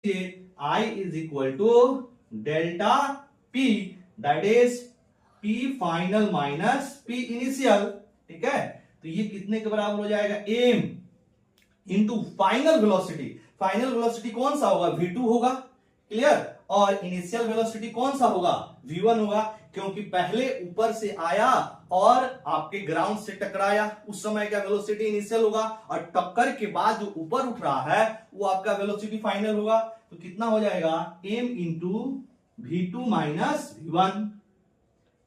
I is equal to delta P, that is P final minus P initial. ठीक है, तो ये कितने के बराबर हो जाएगा, m into final velocity. Final velocity कौन सा होगा, v2 होगा, क्लियर। और इनिशियल वेलोसिटी कौन सा होगा, v1 होगा, क्योंकि पहले ऊपर से आया और आपके ग्राउंड से टकराया, उस समय क्या वेलोसिटी इनिशियल होगा, और टक्कर के बाद जो ऊपर उठ रहा है वो आपका वेलोसिटी फाइनल होगा। तो कितना हो जाएगा, m into v2 minus v1,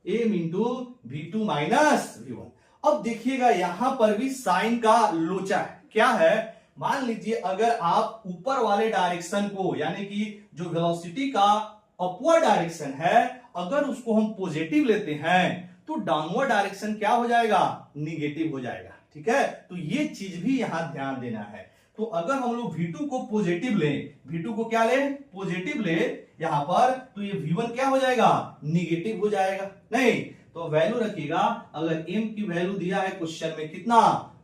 m into v2 minus v1। अब देखिएगा यहां पर भी साइन का लोचा है, क्या है, मान लीजिए अगर आप ऊपर वाले डायरेक्शन को, यानी कि जो वेलोसिटी का अपवर्ड डायरेक्शन है, अगर उसको हम पॉजिटिव लेते हैं तो डाउनवर्ड डायरेक्शन क्या हो जाएगा, निगेटिव हो जाएगा। ठीक है, तो ये चीज भी यहां ध्यान देना है। तो अगर हम लोग v2 को पॉजिटिव लें, v2 को क्या ले, पॉजिटिव ले यहां पर, तो ये v1 क्या हो जाएगा, निगेटिव हो जाएगा। नहीं तो वैल्यू रखिएगा, अगर m की वैल्यू दिया है क्वेश्चन में कितना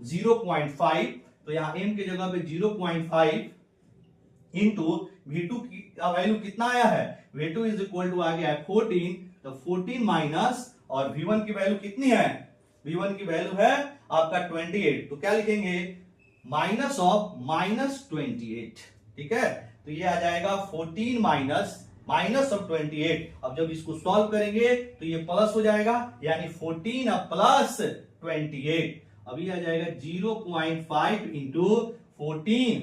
0.5, तो यहां m की जगह पे 0.5 इंटू v2 की वैल्यू कितना आया है, v2 इज इक्वल टू आ गया है 14, तो 14 माइनस, और v1 की वैल्यू कितनी है, v1 की वैल्यू है आपका 28, तो क्या लिखेंगे, माइनस ऑफ माइनस 28। ठीक है, तो ये आ जाएगा 14 माइनस ऑफ 28। अब जब इसको सॉल्व करेंगे तो ये प्लस हो जाएगा, यानी 14 प्लस 28, अभी आ जाएगा 0.5 इंटू 14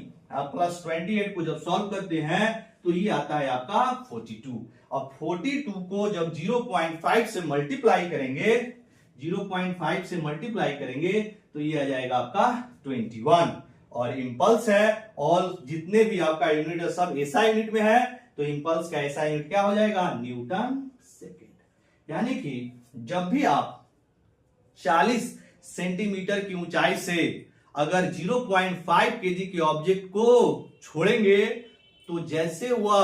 प्लस 28 को जब सॉल्व करते हैं तो ये आता है आपका 42। अब 42 को जब 0.5 से मल्टीप्लाई करेंगे, 0.5 से मल्टीप्लाई करेंगे तो ये आ जाएगा आपका 21। और इंपल्स है, और जितने भी आपका यूनिट है सब एसआई यूनिट में है, तो इंपल्स का एसआई यूनिट क्या हो जाएगा, न्यूटन सेकेंड। यानी कि जब भी आप 40 सेंटीमीटर की ऊंचाई से अगर 0.5 केजी के ऑब्जेक्ट को छोड़ेंगे, तो जैसे वह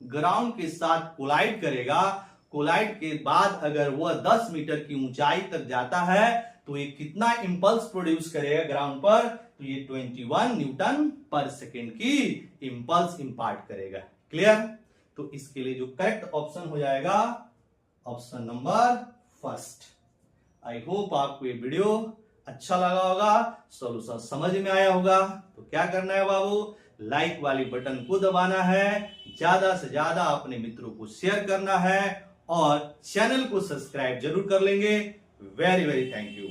ग्राउंड के साथ कोलाइड करेगा, कोलाइड के बाद अगर वह 10 मीटर की ऊंचाई तक जाता है तो ये कितना इंपल्स प्रोड्यूस करेगा ग्राउंड पर, तो ये 21 न्यूटन पर सेकेंड की इंपल्स इंपार्ट करेगा। क्लियर, तो इसके लिए जो करेक्ट ऑप्शन हो जाएगा option number first. I hope आपको ये वीडियो अच्छा लगा होगा, सॉल्यूशन समझ में आया होगा। तो क्या करना है बाबू, लाइक वाली बटन को दबाना है, ज्यादा से ज्यादा अपने मित्रों को शेयर करना है, और चैनल को सब्सक्राइब जरूर कर लेंगे। Very very thank you.